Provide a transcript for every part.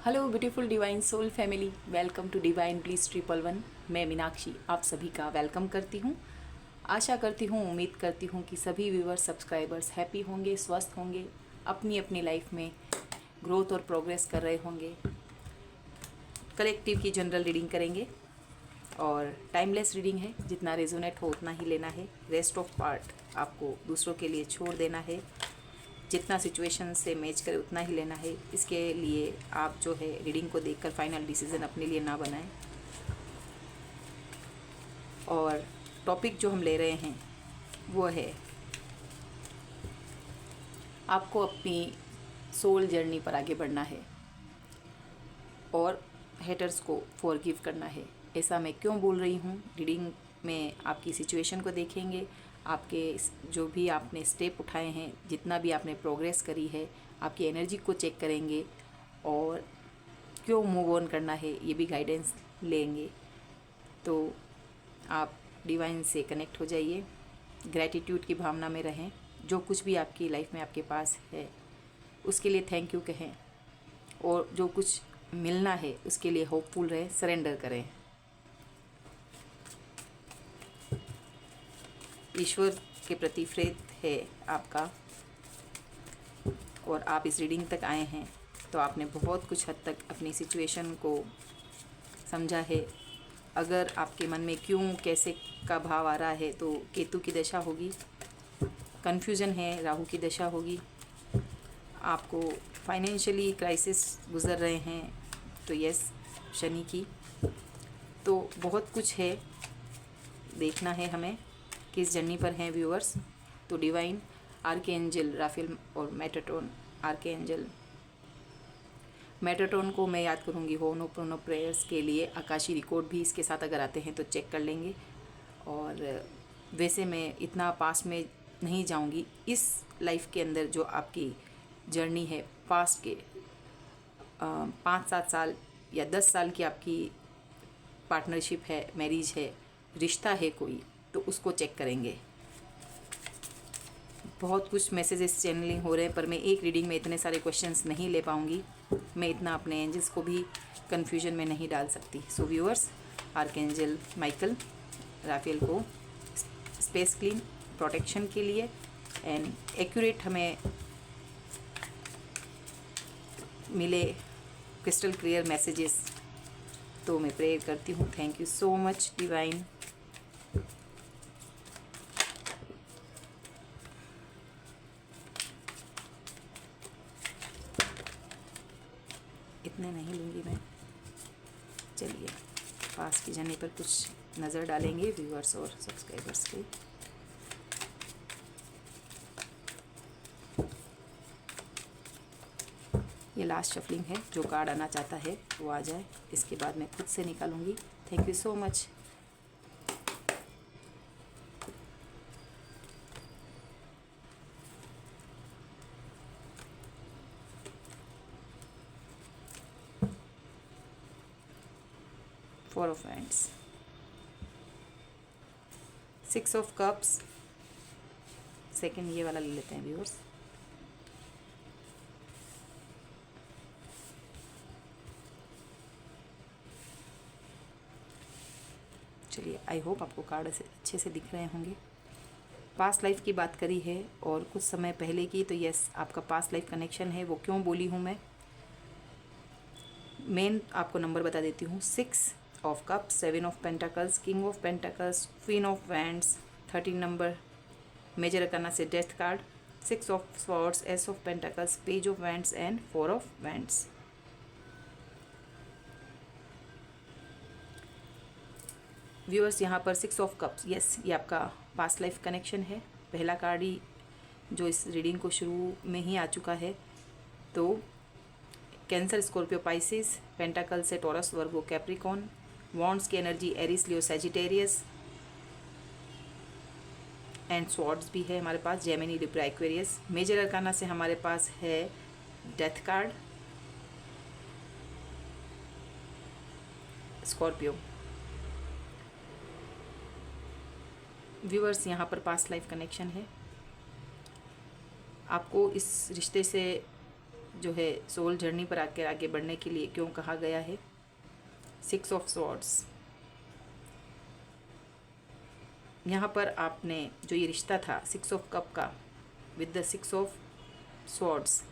Hello beautiful divine soul family, welcome to divine bliss 111। मैं मीनाक्षी आप सभी का वेलकम करती हूँ। आशा करती हूँ, उम्मीद करती हूँ कि सभी व्यूअर्स सब्सक्राइबर्स हैप्पी होंगे, स्वस्थ होंगे, अपनी अपनी लाइफ में ग्रोथ और प्रोग्रेस कर रहे होंगे। कलेक्टिव की जनरल रीडिंग करेंगे और टाइमलेस रीडिंग है, जितना रेजोनेट हो उतना ही लेना है। रेस्ट ऑफ पार्ट आपको दूसरों के लिए छोड़ देना है, जितना सिचुएशन से मैच करे उतना ही लेना है। इसके लिए आप जो है रीडिंग को देखकर फाइनल डिसीजन अपने लिए ना बनाएं। और टॉपिक जो हम ले रहे हैं वो है आपको अपनी सोल जर्नी पर आगे बढ़ना है और हेटर्स को फॉरगिव करना है। ऐसा मैं क्यों बोल रही हूँ? रीडिंग में आपकी सिचुएशन को देखेंगे, आपके जो भी आपने स्टेप उठाए हैं, जितना भी आपने प्रोग्रेस करी है, आपकी एनर्जी को चेक करेंगे और क्यों मूव ऑन करना है ये भी गाइडेंस लेंगे। तो आप डिवाइन से कनेक्ट हो जाइए, ग्रैटिट्यूड की भावना में रहें। जो कुछ भी आपकी लाइफ में आपके पास है उसके लिए थैंक यू कहें, और जो कुछ मिलना है उसके लिए होपफुल रहें, सरेंडर करें। ईश्वर के प्रति फेथ है आपका, और आप इस रीडिंग तक आए हैं तो आपने बहुत कुछ हद तक अपनी सिचुएशन को समझा है। अगर आपके मन में क्यों कैसे का भाव आ रहा है तो केतु की दशा होगी, कन्फ्यूज़न है, राहु की दशा होगी, आपको फाइनेंशियली क्राइसिस गुज़र रहे हैं तो यस, शनि की। तो बहुत कुछ है, देखना है हमें किस जर्नी पर हैं व्यूअर्स। तो डिवाइन आर्कएंजल राफेल और मेटाट्रॉन, आर्कएंजल मेटाट्रॉन को मैं याद करूँगी होनोपोनो प्रेयर्स के लिए। आकाशी रिकॉर्ड भी इसके साथ अगर आते हैं तो चेक कर लेंगे। और वैसे मैं इतना पास में नहीं जाऊँगी। इस लाइफ के अंदर जो आपकी जर्नी है पास्ट के 5-7 साल या 10 साल की आपकी पार्टनरशिप है, मैरिज है, रिश्ता है कोई, तो उसको चेक करेंगे। बहुत कुछ मैसेजेस चैनलिंग हो रहे हैं, पर मैं एक रीडिंग में इतने सारे क्वेश्चंस नहीं ले पाऊँगी। मैं इतना अपने एंजल्स को भी कन्फ्यूजन में नहीं डाल सकती। So viewers, archangel Michael Raphael को स्पेस क्लीन प्रोटेक्शन के लिए एंड एक्यूरेट हमें मिले क्रिस्टल क्लियर मैसेजेस, तो मैं प्रेयर करती हूँ। Thank you so much divine. इतने नहीं लूँगी मैं। चलिए पास की जर्नी पर कुछ नज़र डालेंगे व्यूअर्स और सब्सक्राइबर्स के। ये लास्ट शफलिंग है, जो कार्ड आना चाहता है वो आ जाए, इसके बाद मैं खुद से निकालूंगी। Thank you so much. Four of hands, 6 of cups, second ये वाला ले लेते हैं व्यूअर्स। चलिए, आई होप आपको कार्ड अच्छे से दिख रहे होंगे। पास्ट लाइफ की बात करी है और कुछ समय पहले की, तो यस, आपका पास्ट लाइफ कनेक्शन है। वो क्यों बोली हूँ मैं, मेन आपको नंबर बता देती हूँ। 6 of cups, 7 of pentacles, king of pentacles, queen of wands, 13 number major करना से death card, 6 of swords, ace of pentacles, page of wands and 4 of wands. Viewers, यहाँ पर 6 ऑफ कप्स, यस, ये आपका पास्ट लाइफ कनेक्शन है। पहला card ही जो इस रीडिंग को शुरू में ही आ चुका है। तो कैंसर, स्कॉर्पियो, पाइसिस, पेंटाकल से टॉरस, वर्गो, कैप्रिकॉन, वॉन्ड्स की energy Aries, Leo, Sagittarius and swords भी है हमारे पास, Gemini, Libra, Aquarius. Major arcana से हमारे पास है डेथ कार्ड, स्कॉर्पियो। व्यूअर्स, यहाँ पर पास्ट लाइफ कनेक्शन है। आपको इस रिश्ते से जो है सोल जर्नी पर आगे बढ़ने के लिए क्यों कहा गया है। 6 ऑफ स्वॉर्ड्स, यहाँ पर आपने जो ये रिश्ता था 6 ऑफ कप का विद द 6 ऑफ स्वॉर्ड्स,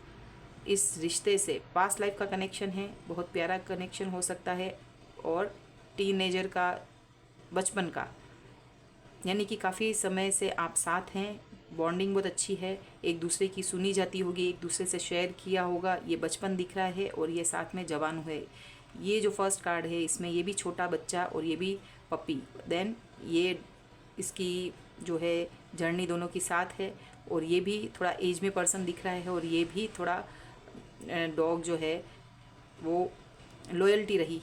इस रिश्ते से पास्ट लाइफ का कनेक्शन है, बहुत प्यारा कनेक्शन हो सकता है, और टीनेजर का, बचपन का, यानी कि काफ़ी समय से आप साथ हैं, बॉन्डिंग बहुत अच्छी है, एक दूसरे की सुनी जाती होगी, एक दूसरे से शेयर किया होगा, ये बचपन दिख रहा है, और ये साथ में जवान हुए। ये जो फर्स्ट कार्ड है इसमें ये भी छोटा बच्चा और ये भी पपी, देन ये इसकी जो है जर्नी दोनों की साथ है, और ये भी थोड़ा एज में पर्सन दिख रहा है, और ये भी थोड़ा डॉग जो है वो लॉयल्टी रही।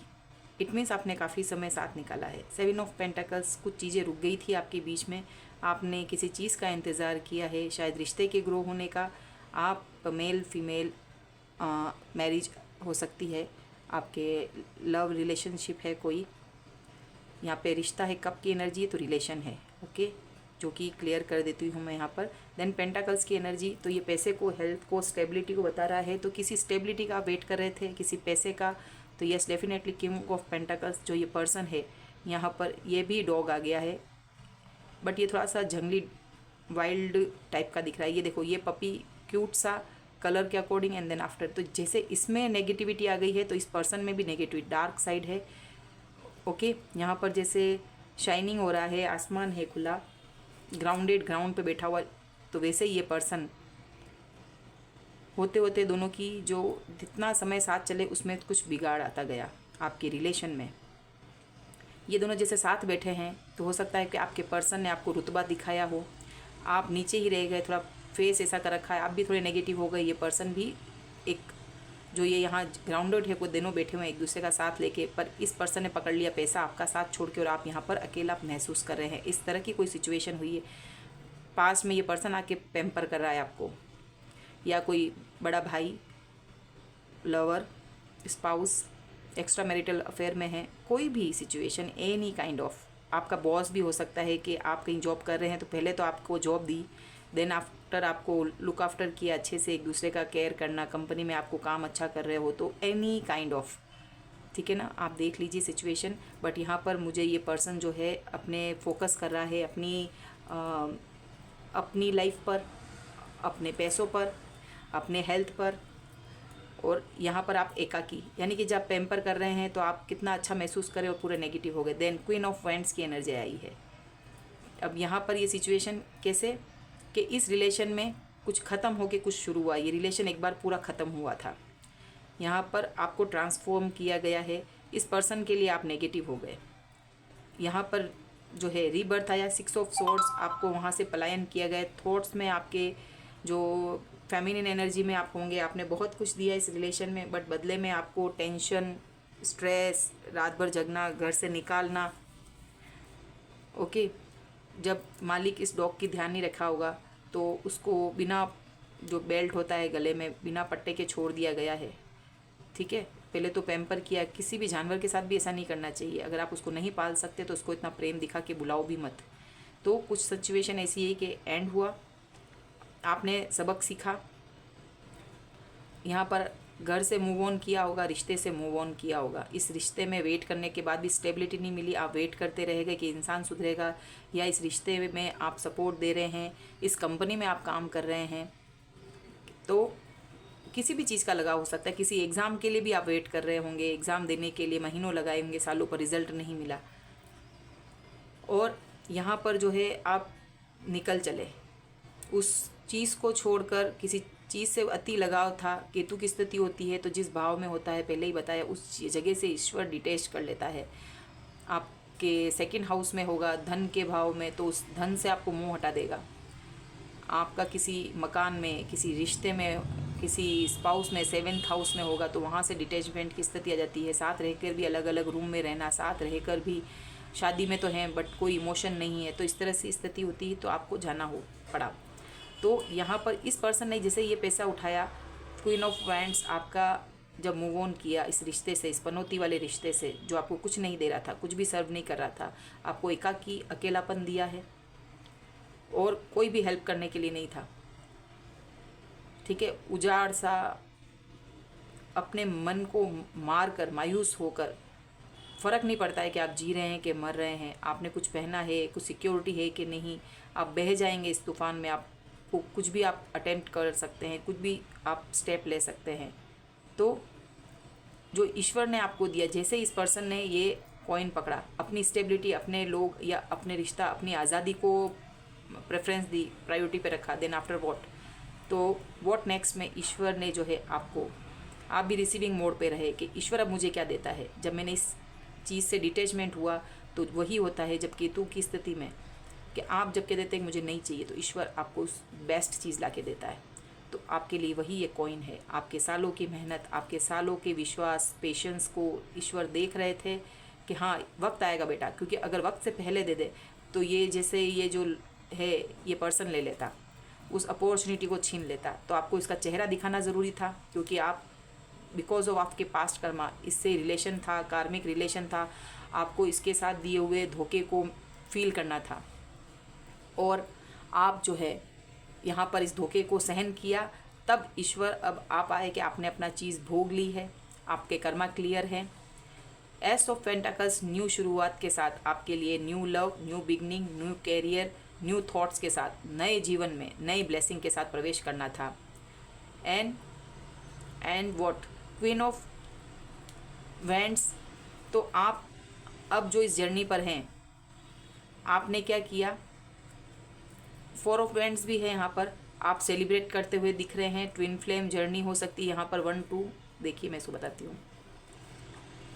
इट मीन्स आपने काफ़ी समय साथ निकाला है। 7 ऑफ पेंटाकल्स, कुछ चीज़ें रुक गई थी आपके बीच में, आपने किसी चीज़ का इंतज़ार किया है, शायद रिश्ते के ग्रो होने का। आप मेल फीमेल मैरिज हो सकती है, आपके लव रिलेशनशिप है कोई, यहाँ पे रिश्ता है, कप की एनर्जी है तो रिलेशन है, ओके, जो कि क्लियर कर देती हूँ मैं यहाँ पर। देन पेंटाकल्स की एनर्जी, तो ये पैसे को, हेल्थ को, स्टेबिलिटी को बता रहा है, तो किसी स्टेबिलिटी का वेट कर रहे थे, किसी पैसे का, तो yes definitely king of pentacles जो ये पर्सन है यहाँ पर, ये भी डॉग आ गया है, बट ये थोड़ा सा जंगली वाइल्ड टाइप का दिख रहा है। ये देखो, ये पपी क्यूट सा कलर के अकॉर्डिंग, एंड देन आफ्टर, तो जैसे इसमें नेगेटिविटी आ गई है तो इस पर्सन में भी नेगेटिविटी, डार्क साइड है, ओके। यहाँ पर जैसे शाइनिंग हो रहा है, आसमान है खुला, ग्राउंडेड, ग्राउंड पे बैठा हुआ, तो वैसे ही ये पर्सन होते होते दोनों की जो जितना समय साथ चले उसमें कुछ बिगाड़ आता गया आपके रिलेशन में। ये दोनों जैसे साथ बैठे हैं तो हो सकता है कि आपके पर्सन ने आपको रुतबा दिखाया हो, आप नीचे ही रह गए, थोड़ा फेस ऐसा कर रखा है, आप भी थोड़े नेगेटिव हो गए, ये पर्सन भी एक, जो ये यहाँ ग्राउंडेड है, कुछ दिनों बैठे हुए हैं एक दूसरे का साथ लेके, पर इस पर्सन ने पकड़ लिया पैसा आपका साथ छोड़ के, और आप यहाँ पर अकेला महसूस कर रहे हैं। इस तरह की कोई सिचुएशन हुई है। पास में ये पर्सन आके पैम्पर कर रहा है आपको, या कोई बड़ा भाई, lover, spouse, extra marital affair में है, कोई भी सिचुएशन, एनी काइंड ऑफ, आपका बॉस भी हो सकता है कि आप कहीं जॉब कर रहे हैं तो पहले तो आपको जॉब दी, देन आफ्टर आपको लुक आफ्टर किया, अच्छे से एक दूसरे का केयर करना, कंपनी में आपको काम अच्छा कर रहे हो, तो एनी काइंड ऑफ, ठीक है ना, आप देख लीजिए सिचुएशन। बट यहाँ पर मुझे ये पर्सन जो है अपने फोकस कर रहा है अपनी लाइफ पर, अपने पैसों पर, अपने हेल्थ पर, और यहाँ पर आप एकाकी, यानी कि जब पैम्पर कर रहे हैं तो आप कितना अच्छा महसूस करें, और पूरे नेगेटिव हो गए। देन क्वीन ऑफ वैंड्स की एनर्जी आई है। अब यहाँ पर ये सिचुएशन कैसे कि इस रिलेशन में कुछ ख़त्म होके कुछ शुरू हुआ, ये रिलेशन एक बार पूरा ख़त्म हुआ था, यहाँ पर आपको ट्रांसफॉर्म किया गया है, इस पर्सन के लिए आप नेगेटिव हो गए, यहाँ पर जो है रीबर्थ आया, 6 ऑफ सोर्ड्स, आपको वहाँ से पलायन किया गया, थॉट्स में आपके जो फेमिनिन एनर्जी में आप होंगे, आपने बहुत कुछ दिया इस रिलेशन में, बट बदले में आपको टेंशन, स्ट्रेस, रात भर जगना, घर से निकालना, ओके। जब मालिक इस डॉग की ध्यान नहीं रखा होगा तो उसको बिना, जो बेल्ट होता है गले में, बिना पट्टे के छोड़ दिया गया है, ठीक है। पहले तो पैम्पर किया, किसी भी जानवर के साथ भी ऐसा नहीं करना चाहिए, अगर आप उसको नहीं पाल सकते तो उसको इतना प्रेम दिखा के बुलाओ भी मत। तो कुछ सिचुएशन ऐसी है कि एंड हुआ, आपने सबक सीखा, यहाँ पर घर से मूव ऑन किया होगा, रिश्ते से मूव ऑन किया होगा, इस रिश्ते में वेट करने के बाद भी स्टेबिलिटी नहीं मिली, आप वेट करते रहेंगे कि इंसान सुधरेगा, या इस रिश्ते में आप सपोर्ट दे रहे हैं, इस कंपनी में आप काम कर रहे हैं, तो किसी भी चीज़ का लगाव हो सकता है, किसी एग्ज़ाम के लिए भी आप वेट कर रहे होंगे, एग्ज़ाम देने के लिए महीनों लगाए होंगे, सालों पर रिज़ल्ट नहीं मिला, और यहाँ पर जो है आप निकल चले, उस चीज़ को छोड़कर किसी चीज़ से अति लगाव था। केतु की स्थिति होती है तो जिस भाव में होता है, पहले ही बताया, उस जगह से ईश्वर डिटैच कर लेता है। आपके सेकंड हाउस में होगा धन के भाव में, तो उस धन से आपको मुंह हटा देगा। आपका किसी मकान में, किसी रिश्ते में, किसी स्पाउस में 7th हाउस में होगा तो वहाँ से डिटैचमेंट की स्थिति आ जाती है। साथ रहकर भी अलग अलग रूम में रहना, साथ रहकर भी शादी में तो हैं बट कोई इमोशन नहीं है, तो इस तरह से स्थिति होती है, तो आपको जाना हो पड़ा। तो यहाँ पर इस पर्सन ने जैसे ये पैसा उठाया, क्वीन ऑफ वैंड्स, आपका जब मूव ऑन किया इस रिश्ते से, इस पनौती वाले रिश्ते से जो आपको कुछ नहीं दे रहा था, कुछ भी सर्व नहीं कर रहा था, आपको एकाकी अकेलापन दिया है और कोई भी हेल्प करने के लिए नहीं था, ठीक है। उजाड़ सा अपने मन को मार कर, मायूस होकर, फ़र्क नहीं पड़ता है कि आप जी रहे हैं कि मर रहे हैं, आपने कुछ पहना है, कुछ सिक्योरिटी है कि नहीं, आप बह जाएंगे इस तूफ़ान में। आपको कुछ भी आप अटेम्प्ट कर सकते हैं, कुछ भी आप स्टेप ले सकते हैं। तो जो ईश्वर ने आपको दिया, जैसे इस पर्सन ने ये कॉइन पकड़ा, अपनी स्टेबिलिटी, अपने लोग या अपने रिश्ता, अपनी आज़ादी को प्रेफरेंस दी, प्रायोरिटी पे रखा, देन आफ्टर व्हाट, तो व्हाट नेक्स्ट में ईश्वर ने जो है आपको, आप भी रिसीविंग मोड पे रहे कि ईश्वर अब मुझे क्या देता है। जब मैंने इस चीज़ से डिटैचमेंट हुआ तो वही होता है जब केतु की स्थिति में, कि आप जब कह देते हैं कि मुझे नहीं चाहिए, तो ईश्वर आपको उस बेस्ट चीज़ ला के देता है। तो आपके लिए वही ये कॉइन है। आपके सालों की मेहनत, आपके सालों के विश्वास, पेशेंस को ईश्वर देख रहे थे कि हाँ वक्त आएगा बेटा, क्योंकि अगर वक्त से पहले दे दे तो ये जैसे ये जो है ये पर्सन ले लेता, उस अपॉर्चुनिटी को छीन लेता। तो आपको इसका चेहरा दिखाना ज़रूरी था, क्योंकि आप बिकॉज ऑफ आपके पास्ट कर्मा, इससे रिलेशन था, कार्मिक रिलेशन था, आपको इसके साथ दिए हुए धोखे को फील करना था, और आप जो है यहाँ पर इस धोखे को सहन किया। तब ईश्वर अब आप आए कि आपने अपना चीज़ भोग ली है, आपके कर्मा क्लियर हैं। एस ऑफ पेंटाकल्स, न्यू शुरुआत के साथ आपके लिए new love, new beginning, new career, new thoughts के साथ, नए जीवन में नई ब्लेसिंग के साथ प्रवेश करना था। And what, queen of wands, तो आप अब जो इस जर्नी पर हैं, आपने क्या किया, फोर ऑफ वैंड्स भी है यहाँ पर, आप सेलिब्रेट करते हुए दिख रहे हैं। ट्विन फ्लेम जर्नी हो सकती है यहाँ पर 1 2, देखिए मैं इसको बताती हूँ।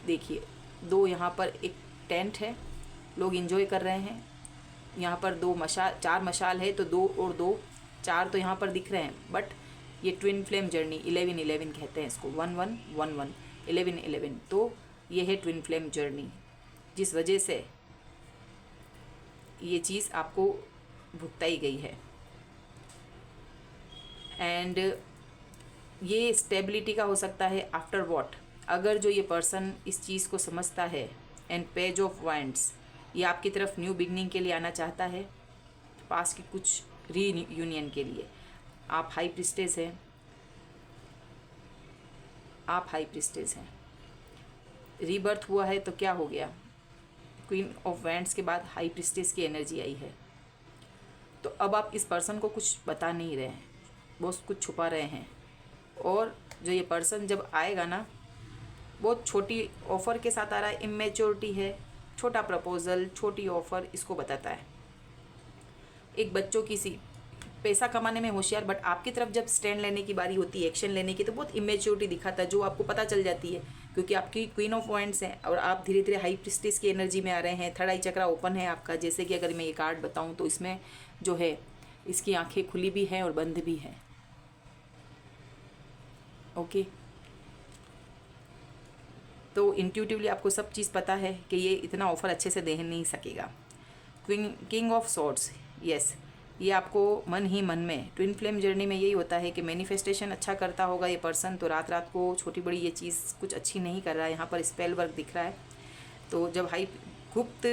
देखिए 2 यहाँ पर एक टेंट है, लोग इन्जॉय कर रहे हैं। यहाँ पर 2 मशाल, 4 मशाल है, तो 2 और 2 4 तो यहाँ पर दिख रहे हैं। बट ये ट्विन फ्लेम जर्नी 11-11 कहते हैं इसको, 11-11 11-11, तो ये है ट्विन फ्लेम जर्नी, जिस वजह से ये चीज़ आपको भुगताई गई है। एंड ये स्टेबिलिटी का हो सकता है आफ्टर वॉट, अगर जो ये पर्सन इस चीज़ को समझता है। एंड पेज ऑफ वाइंड्स, ये आपकी तरफ न्यू बिगनिंग के लिए आना चाहता है, पास की कुछ रीयूनियन के लिए। आप हाई प्रिस्टेस हैं, आप हाई प्रिस्टेस हैं, रीबर्थ हुआ है तो क्या हो गया, क्वीन ऑफ वैंड्स के बाद हाई प्रिस्टेस की एनर्जी आई है। तो अब आप इस पर्सन को कुछ बता नहीं रहे हैं, बहुत कुछ छुपा रहे हैं। और जो ये पर्सन जब आएगा ना, बहुत छोटी ऑफ़र के साथ आ रहा है, इमेच्योरिटी है, छोटा प्रपोजल, छोटी ऑफ़र इसको बताता है। एक बच्चों की सी, पैसा कमाने में होशियार, बट आपकी तरफ जब स्टैंड लेने की बारी होती है, एक्शन लेने की, तो बहुत इमेच्योरिटी दिखाता है, जो आपको पता चल जाती है, क्योंकि आपकी क्वीन ऑफ वाइंड्स है और आप धीरे धीरे हाई प्रिस्टेस की एनर्जी में आ रहे हैं। थर्ड आई चक्रा ओपन है आपका, जैसे कि अगर मैं ये कार्ड बताऊं तो इसमें जो है इसकी आंखें खुली भी हैं और बंद भी हैं। ओके, तो इंट्यूटिवली आपको सब चीज़ पता है कि ये इतना ऑफर अच्छे से दे नहीं सकेगा। किंग ऑफ सॉर्ड्स, यस, ये आपको मन ही मन में, ट्विन फ्लेम जर्नी में यही होता है कि मैनिफेस्टेशन अच्छा करता होगा ये पर्सन, तो रात रात को छोटी बड़ी ये चीज़ कुछ अच्छी नहीं कर रहा है। यहाँ पर स्पेल वर्क दिख रहा है, तो जब हाई गुप्त,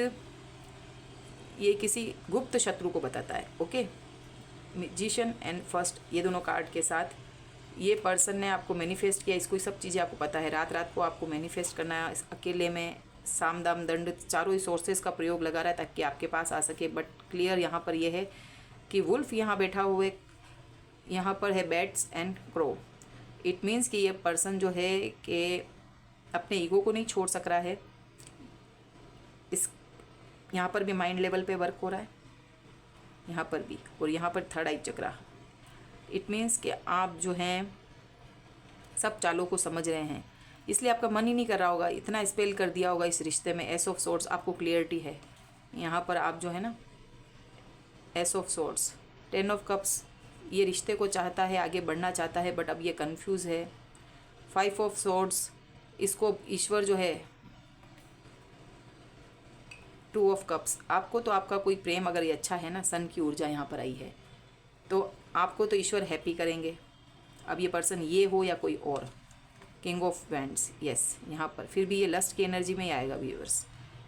ये किसी गुप्त शत्रु को बताता है। ओके, मैजिशियन एंड फर्स्ट, ये दोनों कार्ड के साथ ये पर्सन ने आपको मैनिफेस्ट किया, इसको सब चीज़ें आपको पता है। रात रात को आपको मैनिफेस्ट करना है, अकेले में साम दाम दंड चारों ही सोर्सेज का प्रयोग लगा रहा है ताकि आपके पास आ सके। बट क्लियर यहाँ पर यह है कि वुल्फ यहाँ बैठा हुए, यहाँ पर है bats and crow. It means कि ये पर्सन जो है कि अपने ईगो को नहीं छोड़ सक रहा है। इस यहाँ पर भी माइंड लेवल पे वर्क हो रहा है, यहाँ पर भी, और यहाँ पर third I chakra. It means कि आप जो हैं सब चालों को समझ रहे हैं, इसलिए आपका मन ही नहीं कर रहा होगा, इतना स्पेल कर दिया होगा इस रिश्ते में। एस ऑफ सोर्ड्स, आपको क्लियरिटी है यहाँ पर, आप जो है ना, S of swords, 10 of cups, ये रिश्ते को चाहता है, आगे बढ़ना चाहता है, बट अब ये कंफ्यूज है। 5 ऑफ सोर्ड्स, इसको ईश्वर जो है, 2 ऑफ कप्स, आपको तो आपका कोई प्रेम अगर ये अच्छा है ना, सन की ऊर्जा यहाँ पर आई है, तो आपको तो ईश्वर हैप्पी करेंगे। अब ये पर्सन ये हो या कोई और, किंग ऑफ वैंड्स, यस, यहाँ पर फिर भी ये लस्ट की एनर्जी में ही आएगा व्यूअर्स।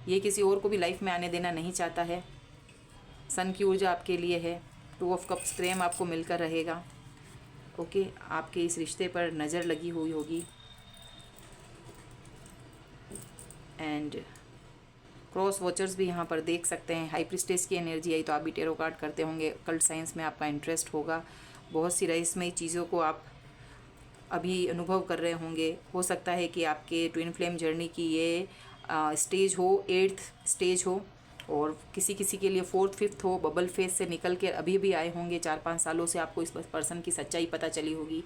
ये किसी और को भी लाइफ में आने देना नहीं चाहता है। सन की ऊर्जा आपके लिए है। 2 ऑफ कप्स, प्रेम आपको मिलकर रहेगा। ओके, आपके इस रिश्ते पर नज़र लगी हुई होगी। एंड क्रॉस वॉचर्स भी यहाँ पर देख सकते हैं। हाई प्रिस्टेस की एनर्जी आई तो आप भी टेरो कार्ड करते होंगे, कल्ट साइंस में आपका इंटरेस्ट होगा, बहुत सी रहस्यमयी चीज़ों को आप अभी अनुभव कर रहे होंगे। हो सकता है कि आपके ट्विन फ्लेम जर्नी की ये स्टेज हो, 8th स्टेज हो, और किसी किसी के लिए 4th 5th हो। बबल फेस से निकल के अभी भी आए होंगे, 4-5 सालों से आपको इस पर्सन की सच्चाई पता चली होगी,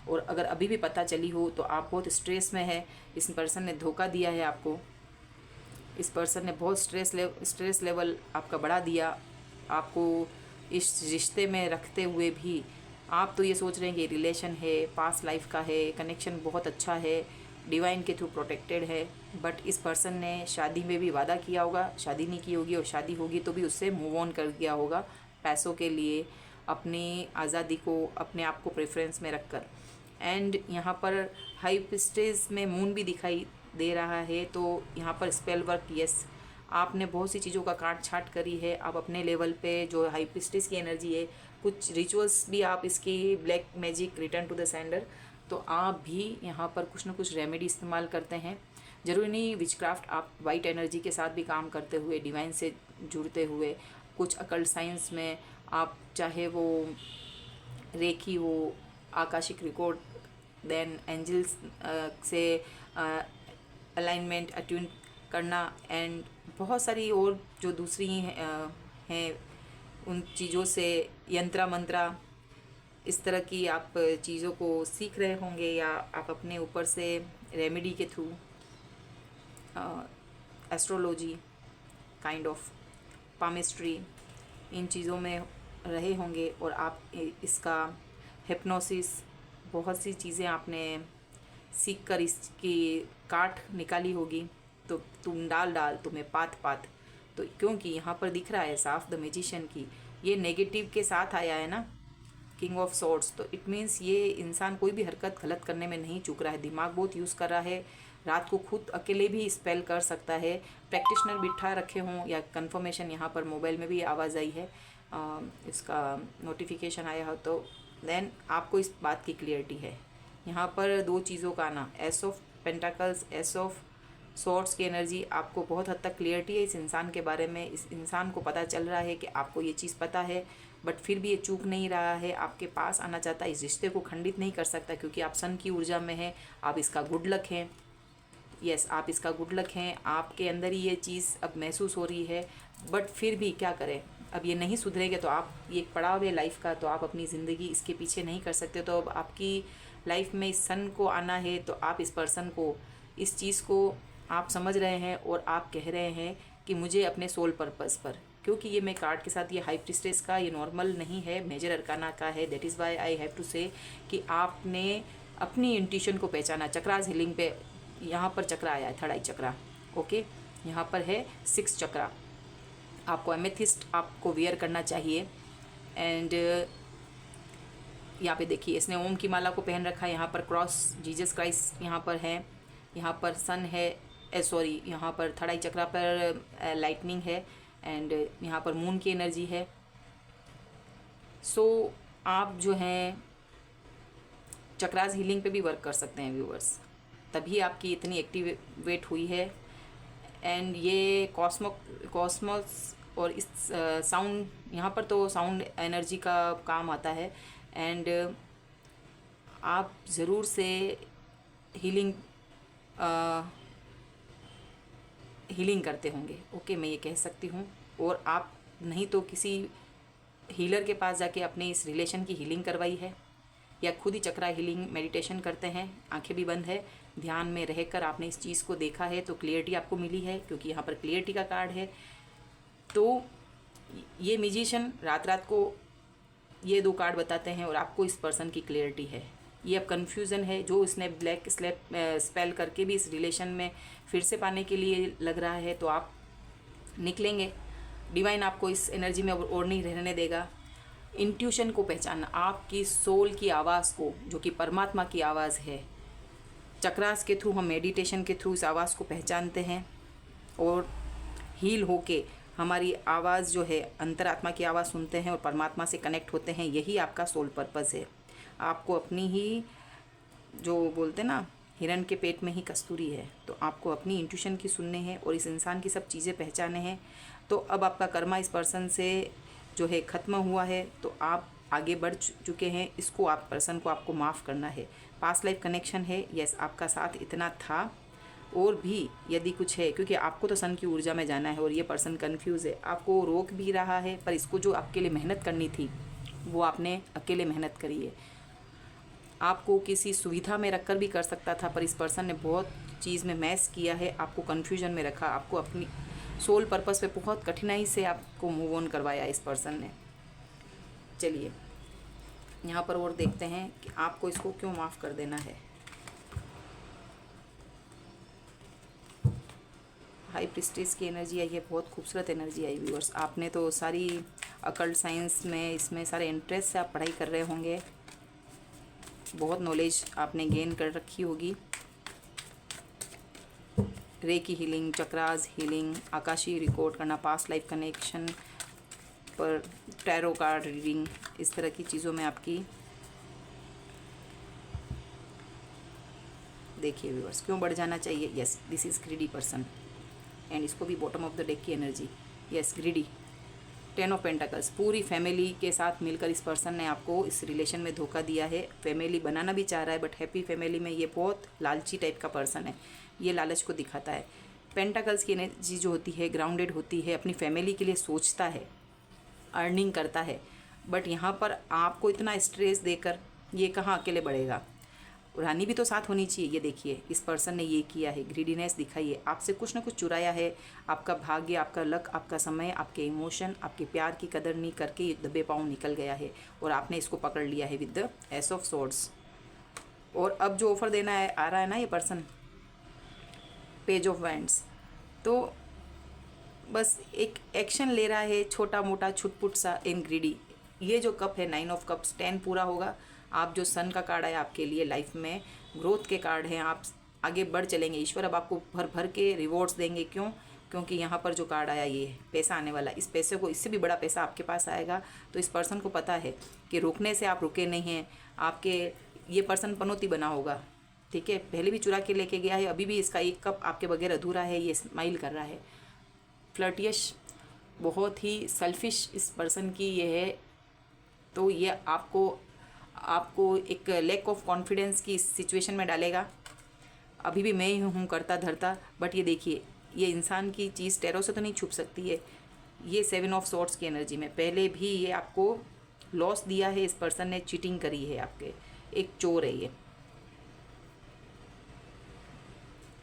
और अगर अभी भी पता चली हो तो आप बहुत स्ट्रेस में है। इस पर्सन ने धोखा दिया है आपको, इस पर्सन ने बहुत स्ट्रेस लेवल आपका बढ़ा दिया। आपको इस रिश्ते में रखते हुए भी आप तो ये सोच रहे हैं कि रिलेशन है, पास्ट लाइफ का है, कनेक्शन बहुत अच्छा है, डिवाइन के थ्रू प्रोटेक्टेड है, बट इस पर्सन ने शादी में भी वादा किया होगा, शादी नहीं की होगी, और शादी होगी तो भी उससे मूव ऑन कर गया होगा पैसों के लिए, अपनी आज़ादी को, अपने आप को प्रेफरेंस में रखकर। एंड यहाँ पर हाई प्रिस्टेस में मून भी दिखाई दे रहा है, तो यहाँ पर स्पेल वर्क, यस, आपने बहुत सी चीज़ों का काट छाट करी है। आप अपने लेवल पे जो हाई प्रिस्टेस की एनर्जी है, कुछ रिचुअल्स भी आप इसकी black magic return to the sender, तो आप भी यहाँ पर कुछ ना कुछ रेमेडी इस्तेमाल करते हैं। ज़रूरी नहीं विचक्राफ्ट, आप वाइट एनर्जी के साथ भी काम करते हुए, डिवाइन से जुड़ते हुए, कुछ अकल्ट साइंस में आप चाहे वो रेखी हो, आकाशिक रिकॉर्ड, देन एंजल्स से अलाइनमेंट अट्यून करना, एंड बहुत सारी और जो दूसरी हैं उन चीज़ों से, यंत्रा मंत्रा, इस तरह की आप चीज़ों को सीख रहे होंगे, या आप अपने ऊपर से रेमेडी के through, astrology, kind of palmistry, इन चीज़ों में रहे होंगे, और आप इसका हिप्नोसिस, बहुत सी चीज़ें आपने सीख कर इसकी काट निकाली होगी। तो तुम डाल तुम्हें पात, तो क्योंकि यहाँ पर दिख रहा है साफ द मैजिशियन की, ये नेगेटिव के साथ आया है ना, किंग ऑफ सॉर्ड्स, तो इट मीन्स ये इंसान कोई भी हरकत गलत करने में नहीं चूक रहा है, दिमाग बहुत यूज़ कर रहा है, रात को खुद अकेले भी स्पेल कर सकता है, प्रैक्टिशनर बिठा रखे हों, या कंफर्मेशन यहाँ पर मोबाइल में भी आवाज़ आई है, इसका नोटिफिकेशन आया हो, तो देन आपको इस बात की क्लियरिटी है। यहाँ पर दो चीज़ों का आना, S of pentacles, S of swords की एनर्जी, आपको बहुत हद तक क्लियरिटी है इस इंसान के बारे में। इस इंसान को पता चल रहा है कि आपको ये चीज़ पता है, बट फिर भी ये चूक नहीं रहा है, आपके पास आना चाहता है, इस रिश्ते को खंडित नहीं कर सकता, क्योंकि आप सन की ऊर्जा में हैं, आप इसका गुड लक हैं। यस, आप इसका गुड लक हैं, आपके अंदर ही ये चीज़ अब महसूस हो रही है, बट फिर भी क्या करें, अब ये नहीं सुधरेगा तो आप, ये एक पड़ाव है लाइफ का, तो आप अपनी ज़िंदगी इसके पीछे नहीं कर सकते। तो अब आपकी लाइफ में इस सन को आना है, तो आप इस पर्सन को, इस चीज़ को आप समझ रहे हैं, और आप कह रहे हैं कि मुझे अपने सोल पर्पस पर, क्योंकि ये मैं कार्ड के साथ, ये हाई प्रिस्टेस का, ये नॉर्मल नहीं है, मेजर अरकाना का है, that is why I have to say कि आपने अपनी इंट्यूशन को पहचाना। चक्रास हीलिंग पे यहाँ पर चक्रा आया है, थर्ड आई चक्रा, ओके, यहाँ पर है 6 चक्रा, आपको एमेथिस्ट आपको वियर करना चाहिए। एंड यहाँ पे देखिए, इसने ओम की माला को पहन रखा है, यहाँ पर क्रॉस जीसस क्राइस्ट यहाँ पर है, यहाँ पर सन है, सॉरी यहाँ पर थर्ड आई चक्रा पर लाइटनिंग है, एंड यहाँ पर मून की एनर्जी है। सो आप जो हैं चक्रास हीलिंग पे भी वर्क कर सकते हैं व्यूअर्स, तभी आपकी इतनी एक्टिवेट हुई है। एंड ये कॉस्मोस और इस साउंड, यहाँ पर तो साउंड एनर्जी का काम आता है, एंड आप ज़रूर से हीलिंग करते होंगे, ओके, मैं ये कह सकती हूँ। और आप नहीं तो किसी हीलर के पास जाके अपने इस रिलेशन की हीलिंग करवाई है, या खुद ही चक्रा हीलिंग मेडिटेशन करते हैं, आंखें भी बंद है, ध्यान में रहकर आपने इस चीज़ को देखा है, तो क्लियरिटी आपको मिली है, क्योंकि यहाँ पर क्लियरिटी का कार्ड है। तो ये म्यूजिशियन रात को ये 2 कार्ड बताते हैं, और आपको इस पर्सन की क्लियरिटी है। ये अब कन्फ्यूज़न है जो इसने ब्लैक स्पेल करके भी इस रिलेशन में फिर से पाने के लिए लग रहा है, तो आप निकलेंगे। डिवाइन आपको इस एनर्जी में और नहीं रहने देगा। इंट्यूशन को पहचानना, आपकी सोल की आवाज़ को, जो कि परमात्मा की आवाज़ है, चक्रास के थ्रू, हम मेडिटेशन के थ्रू इस आवाज़ को पहचानते हैं, और हील होके हमारी आवाज़ जो है, अंतरात्मा की आवाज़ सुनते हैं और परमात्मा से कनेक्ट होते हैं। यही आपका सोल पर्पस है। आपको अपनी ही, जो बोलते हैं ना, हिरण के पेट में ही कस्तूरी है। तो आपको अपनी इंट्यूशन की सुनने हैं और इस इंसान की सब चीज़ें पहचाने हैं। तो अब आपका कर्मा इस पर्सन से जो है ख़त्म हुआ है, तो आप आगे बढ़ चुके हैं। इसको आप पर्सन को आपको माफ़ करना है। पास्ट लाइफ कनेक्शन है, यस आपका साथ इतना था। और भी यदि कुछ है, क्योंकि आपको तो सन की ऊर्जा में जाना है और ये पर्सन कंफ्यूज है, आपको रोक भी रहा है, पर इसको जो आपके लिए मेहनत करनी थी वो आपने अकेले मेहनत करी है। आपको किसी सुविधा में रखकर भी कर सकता था, पर इस पर्सन ने बहुत चीज़ में मैस किया है, आपको कन्फ्यूजन में रखा, आपको अपनी सोल पर्पस पे बहुत कठिनाई से आपको मूव ऑन करवाया इस पर्सन ने। चलिए यहाँ पर और देखते हैं कि आपको इसको क्यों माफ़ कर देना है। हाई प्रिस्टिस की एनर्जी आई है, बहुत खूबसूरत एनर्जी आई व्यूअर्स। आपने तो सारी अकल्ट साइंस में इसमें सारे इंटरेस्ट से आप पढ़ाई कर रहे होंगे, बहुत नॉलेज आपने गेन कर रखी होगी। रेकी हीलिंग, चक्रास हीलिंग, आकाशीय रिकॉर्ड करना, पास्ट लाइफ कनेक्शन पर टैरो कार्ड रीडिंग, इस तरह की चीज़ों में आपकी देखिए व्यूअर्स क्यों बढ़ जाना चाहिए। Yes this is greedy person and इसको भी बॉटम ऑफ द डेक की energy. Yes greedy, 10 of pentacles, पूरी फैमिली के साथ मिलकर इस पर्सन ने आपको इस रिलेशन में धोखा दिया है। फैमिली बनाना भी चाह रहा है, बट हैप्पी फैमिली में ये बहुत लालची टाइप का पर्सन है, ये लालच को दिखाता है। पेंटाकल्स की एनर्जी जो होती है ग्राउंडेड होती है, अपनी फैमिली के लिए सोचता है, अर्निंग करता है, बट यहाँ पर आपको इतना स्ट्रेस देकर ये कहाँ अकेले बढ़ेगा। रानी भी तो साथ होनी चाहिए। ये देखिए इस पर्सन ने ये किया है, ग्रीडीनेस दिखाई है, आपसे कुछ ना कुछ चुराया है। आपका भाग्य, आपका लक, आपका समय, आपके इमोशन, आपके प्यार की कदर नहीं करके ये दबे पाँव निकल गया है और आपने इसको पकड़ लिया है with the S of swords. और अब जो ऑफर देना है आ रहा है ना ये पर्सन, पेज ऑफ वैंड्स, तो बस एक एक्शन ले रहा है छोटा मोटा छुटपुट सा इन ग्रीडी। ये जो कप है 9 ऑफ कप्स, 10 पूरा होगा। आप जो सन का कार्ड है आपके लिए लाइफ में ग्रोथ के कार्ड हैं, आप आगे बढ़ चलेंगे। ईश्वर अब आपको भर भर के रिवॉर्ड्स देंगे। क्यों? क्योंकि यहाँ पर जो कार्ड आया ये पैसा आने वाला, इस पैसे को, इससे भी बड़ा पैसा आपके पास आएगा। तो इस पर्सन को पता है कि रुकने से आप रुके नहीं हैं। आपके ये पर्सन पनौती बना होगा, ठीक है, पहले भी चुरा के लेके गया है, अभी भी इसका एक कप आपके बगैर अधूरा है। ये स्माइल कर रहा है, फ्लर्टियश, बहुत ही सेल्फिश इस पर्सन की ये है। तो ये आपको एक लैक ऑफ कॉन्फिडेंस की सिचुएशन में डालेगा। अभी भी मैं ही हूँ करता धरता, बट ये देखिए ये इंसान की चीज़ टैरो से तो नहीं छुप सकती है। ये 7 ऑफ सॉर्ड्स की एनर्जी में पहले भी ये आपको लॉस दिया है। इस पर्सन ने चीटिंग करी है आपके, एक चोर है ये।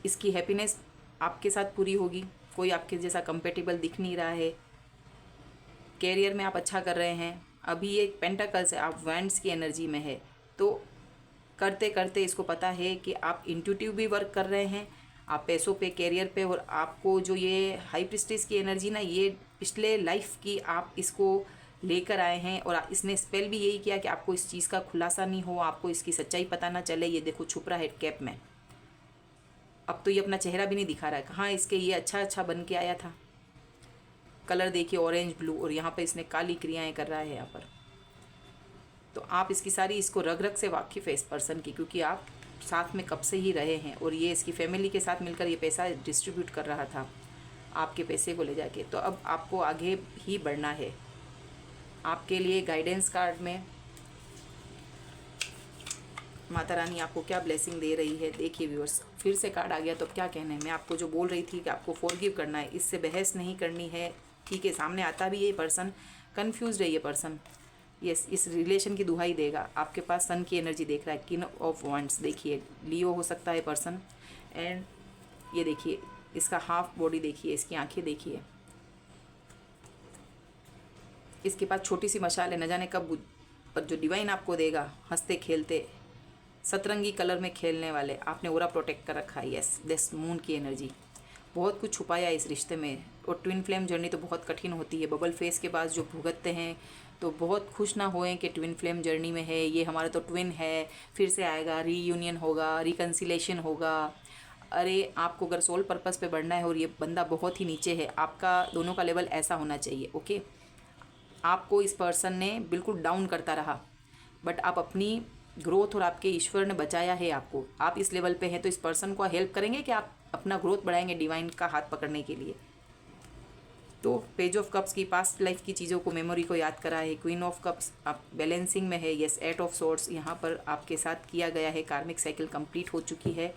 इसकी हैप्पीनेस आपके साथ पूरी होगी। कोई आपके जैसा कंपेटेबल दिख नहीं रहा है। कैरियर में आप अच्छा कर रहे हैं। अभी ये पेंटाकल्स है, आप वैंड्स की एनर्जी में है, तो करते करते इसको पता है कि आप इंट्यूटिव भी वर्क कर रहे हैं, आप पैसों पे, कैरियर पे, और आपको जो ये हाई प्रिस्टिस की एनर्जी ना, ये पिछले लाइफ की आप इसको लेकर आए हैं। और इसने स्पेल भी यही किया कि आपको इस चीज़ का खुलासा नहीं हो, आपको इसकी सच्चाई पता ना चले। ये देखो छुप रहा है कैप में। अब तो ये अपना चेहरा भी नहीं दिखा रहा है। कहाँ इसके ये अच्छा बन के आया था। कलर देखिए ऑरेंज ब्लू, और यहाँ पे इसने काली क्रियाएं कर रहा है यहाँ पर। तो आप इसकी सारी, इसको रग रग से वाकिफ़ है इस पर्सन की, क्योंकि आप साथ में कब से ही रहे हैं। और ये इसकी फैमिली के साथ मिलकर ये पैसा डिस्ट्रीब्यूट कर रहा था आपके पैसे को ले जाके। तो अब आपको आगे ही बढ़ना है। आपके लिए गाइडेंस कार्ड में माता रानी आपको क्या ब्लेसिंग दे रही है देखिए व्यूअर्स। फिर से कार्ड आ गया, तो अब क्या कहना है। मैं आपको जो बोल रही थी कि आपको फॉरगिव करना है, इससे बहस नहीं करनी है, ठीक है। सामने आता भी ये पर्सन, कन्फ्यूज है ये पर्सन। यस, इस रिलेशन की दुहाई देगा। आपके पास सन की एनर्जी देख रहा है, किंग ऑफ वांड्स, देखिए लियो हो सकता है पर्सन। एंड ये देखिए इसका हाफ बॉडी देखिए, इसकी आंखें देखिए, इसके पास छोटी सी मशाल है, न जाने कब, पर जो डिवाइन आपको देगा, हंसते खेलते सतरंगी कलर में खेलने वाले, आपने ओरा प्रोटेक्ट कर रखा है। यस, दिस मून की एनर्जी, बहुत कुछ छुपाया है इस रिश्ते में। और ट्विन फ्लेम जर्नी तो बहुत कठिन होती है। बबल फेस के पास जो भुगतते हैं तो बहुत खुश ना होएं कि ट्विन फ्लेम जर्नी में है, ये हमारा तो ट्विन है, फिर से आएगा, रीयूनियन होगा, रिकन्सिलेशन होगा। अरे आपको अगर सोल पर्पस पे बढ़ना है और ये बंदा बहुत ही नीचे है, आपका दोनों का लेवल ऐसा होना चाहिए, ओके। आपको इस पर्सन ने बिल्कुल डाउन करता रहा, बट आप अपनी ग्रोथ और आपके ईश्वर ने बचाया है आपको, आप इस लेवल पे हैं, तो इस पर्सन को हेल्प करेंगे कि आप अपना ग्रोथ बढ़ाएंगे डिवाइन का हाथ पकड़ने के लिए। तो पेज ऑफ कप्स की पास्ट लाइफ की चीज़ों को, मेमोरी को याद करा है। क्वीन ऑफ कप्स आप बैलेंसिंग में है, यस। एट ऑफ सोर्ड्स यहाँ पर आपके साथ किया गया है, कार्मिक साइकिल कंप्लीट हो चुकी है।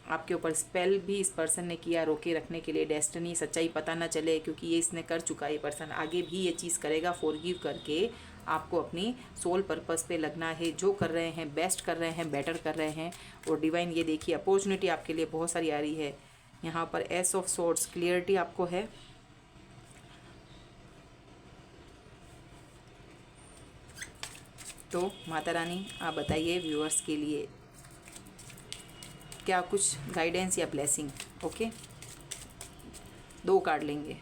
आपके ऊपर स्पेल भी इस पर्सन ने किया रोके रखने के लिए, डेस्टिनी, सच्चाई पता ना चले, क्योंकि ये इसने कर चुका है। ये पर्सन आगे भी ये चीज़ करेगा, फॉरगिव करके आपको अपनी सोल पर्पस पे लगना है। जो कर रहे हैं बेस्ट कर रहे हैं, बेटर कर रहे हैं। और डिवाइन ये देखिए अपॉर्चुनिटी आपके लिए बहुत सारी आ रही है। यहाँ पर एस ऑफ सोर्ड्स, क्लियरिटी आपको है। तो माता रानी आप बताइए व्यूअर्स के लिए क्या कुछ गाइडेंस या ब्लेसिंग। ओके, 2 कार्ड लेंगे,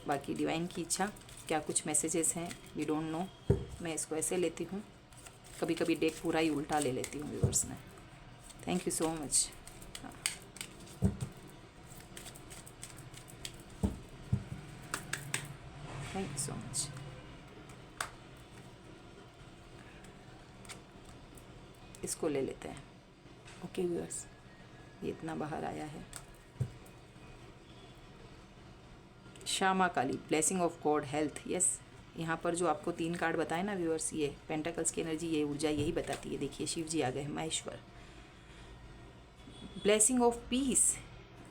बाकी डिवाइन की इच्छा। क्या कुछ मैसेजेस हैं, वी डोंट नो। मैं इसको ऐसे लेती हूँ, कभी कभी डेक पूरा ही उल्टा ले लेती हूँ व्यूअर्स में। Thank you so much. Thank you so much. इसको ले लेते हैं। ओके व्यूअर्स, ये इतना बाहर आया है। Shyama Kali, blessing of God, health, yes. यहाँ पर जो आपको 3 कार्ड बताए ना व्यूअर्स, ये पेंटाकल्स की एनर्जी, ये ऊर्जा यही बताती है। देखिए शिव जी आ गए, Maheshwar. Blessing of peace,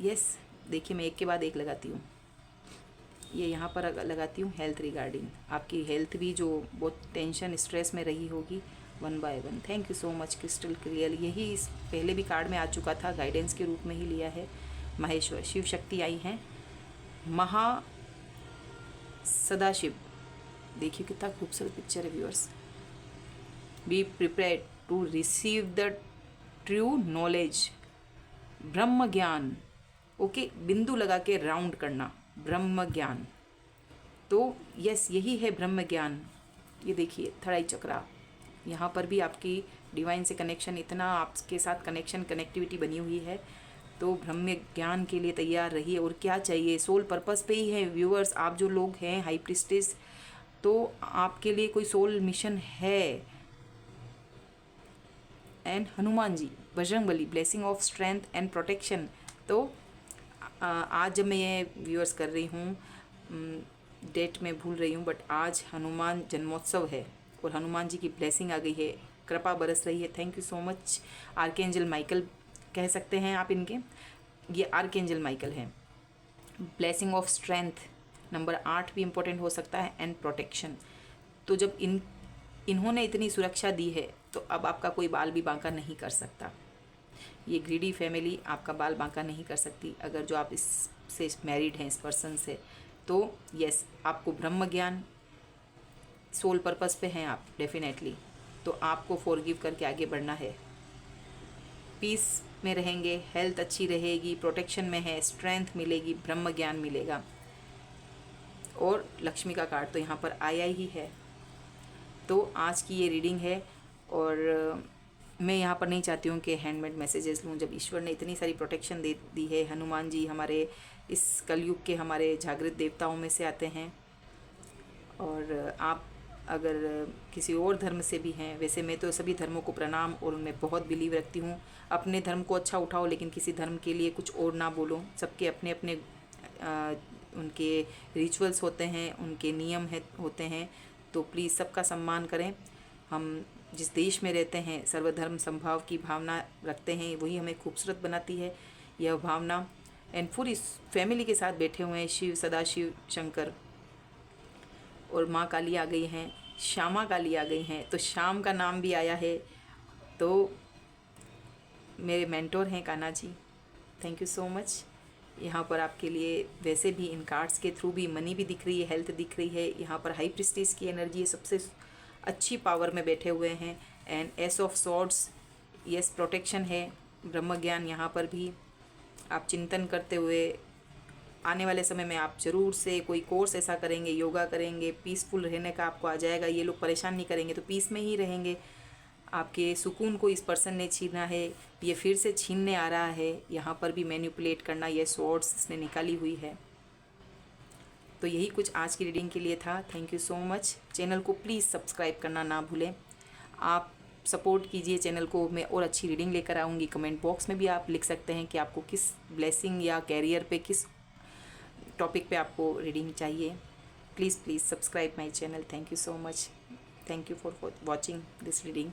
yes. देखिए मैं एक के बाद एक लगाती हूँ। ये यहाँ पर लगाती हूँ हेल्थ रिगार्डिंग, आपकी हेल्थ भी जो बहुत टेंशन स्ट्रेस में रही होगी, 1 बाय 1। Thank you so much crystal clear. यही इस पहले भी कार्ड में आ चुका था, गाइडेंस के रूप में ही लिया है। महेश्वर, शिव शक्ति आई हैं। महा सदाशिव, देखिए कितना खूबसूरत पिक्चर है viewers. Be prepared to receive the true knowledge, ब्रह्म ज्ञान। ओके, बिंदु लगा के राउंड करना, ब्रह्म ज्ञान। तो यस, यही है ब्रह्म ज्ञान। ये देखिए थड़ाई चक्रा, यहाँ पर भी आपकी डिवाइन से कनेक्शन, इतना आपके साथ कनेक्टिविटी बनी हुई है। तो ब्रह्म ज्ञान के लिए तैयार रहिए। और क्या चाहिए, सोल पर्पस पे ही है व्यूअर्स। आप जो लोग हैं हाई प्रिस्टेस, तो आपके लिए कोई सोल मिशन है। And Hanuman ji, Bajrangbali, blessing of strength and protection. तो आज जब मैं ये व्यूअर्स कर रही हूँ, डेट में भूल रही हूँ, बट आज हनुमान जन्मोत्सव है और हनुमान जी की ब्लेसिंग आ गई है, कृपा बरस रही है। Thank you so much. Archangel Michael कह सकते हैं आप इनके, ये आर्कएंजल माइकल हैं। ब्लेसिंग ऑफ स्ट्रेंथ, नंबर 8 भी इम्पोर्टेंट हो सकता है, एंड प्रोटेक्शन। तो जब इन्होंने इतनी सुरक्षा दी है, तो अब आपका कोई बाल भी बांका नहीं कर सकता। ये ग्रीडी फैमिली आपका बाल बांका नहीं कर सकती। अगर जो आप इससे मैरिड हैं, इस पर्सन से, तो यस, आपको ब्रह्म ज्ञान, सोल पर्पस पे हैं आप डेफिनेटली, तो आपको फॉरगिव करके आगे बढ़ना है। पीस में रहेंगे, हेल्थ अच्छी रहेगी, प्रोटेक्शन में है, स्ट्रेंथ मिलेगी, ब्रह्म ज्ञान मिलेगा। और लक्ष्मी का कार्ड तो यहाँ पर आया ही है। तो आज की ये रीडिंग है, और मैं यहाँ पर नहीं चाहती हूँ कि हैंडमेड मैसेजेस लूँ, जब ईश्वर ने इतनी सारी प्रोटेक्शन दे दी है। हनुमान जी हमारे इस कलयुग के हमारे जागृत देवताओं में से आते हैं। और आप अगर किसी और धर्म से भी हैं, वैसे मैं तो सभी धर्मों को प्रणाम और उनमें बहुत बिलीव रखती हूँ। अपने धर्म को अच्छा उठाओ, लेकिन किसी धर्म के लिए कुछ और ना बोलो। सबके अपने अपने उनके रिचुअल्स होते हैं, उनके नियम होते हैं, तो प्लीज़ सबका सम्मान करें। हम जिस देश में रहते हैं, सर्वधर्म संभाव की भावना रखते हैं, वही हमें खूबसूरत बनाती है यह भावना। एंड पूरी फैमिली के साथ बैठे हुए हैं, शिव, सदाशिव, शंकर, और माँ काली आ गई हैं, श्यामा काली आ गई हैं। तो श्याम का नाम भी आया है। तो मेरे मेंटोर हैं Kanha ji, thank you so much. यहाँ पर आपके लिए वैसे भी इन कार्ड्स के थ्रू भी मनी भी दिख रही है, हेल्थ दिख रही है। यहाँ पर हाई प्रिस्टिस की एनर्जी है, सबसे अच्छी पावर में बैठे हुए हैं। And S of swords, yes, protection है, ब्रह्म ज्ञान। यहाँ पर भी आप चिंतन करते हुए आने वाले समय में आप ज़रूर से कोई कोर्स ऐसा करेंगे, योगा करेंगे, पीसफुल रहने का आपको आ जाएगा। ये लोग परेशान नहीं करेंगे, तो पीस में ही रहेंगे। आपके सुकून को इस पर्सन ने छीना है, ये फिर से छीनने आ रहा है। यहाँ पर भी मैनिपुलेट करना, ये स्वॉर्ड्स इसने निकाली हुई है। तो यही कुछ आज की रीडिंग के लिए था। Thank you so much. Channel को प्लीज़ सब्सक्राइब करना ना भूलें। आप सपोर्ट कीजिए चैनल को, मैं और अच्छी रीडिंग लेकर आऊँगी। कमेंट बॉक्स में भी आप लिख सकते हैं कि आपको किस ब्लेसिंग या कैरियर पे, किस टॉपिक पे आपको रीडिंग चाहिए। Please subscribe my channel. Thank you so much. Thank you for watching this reading.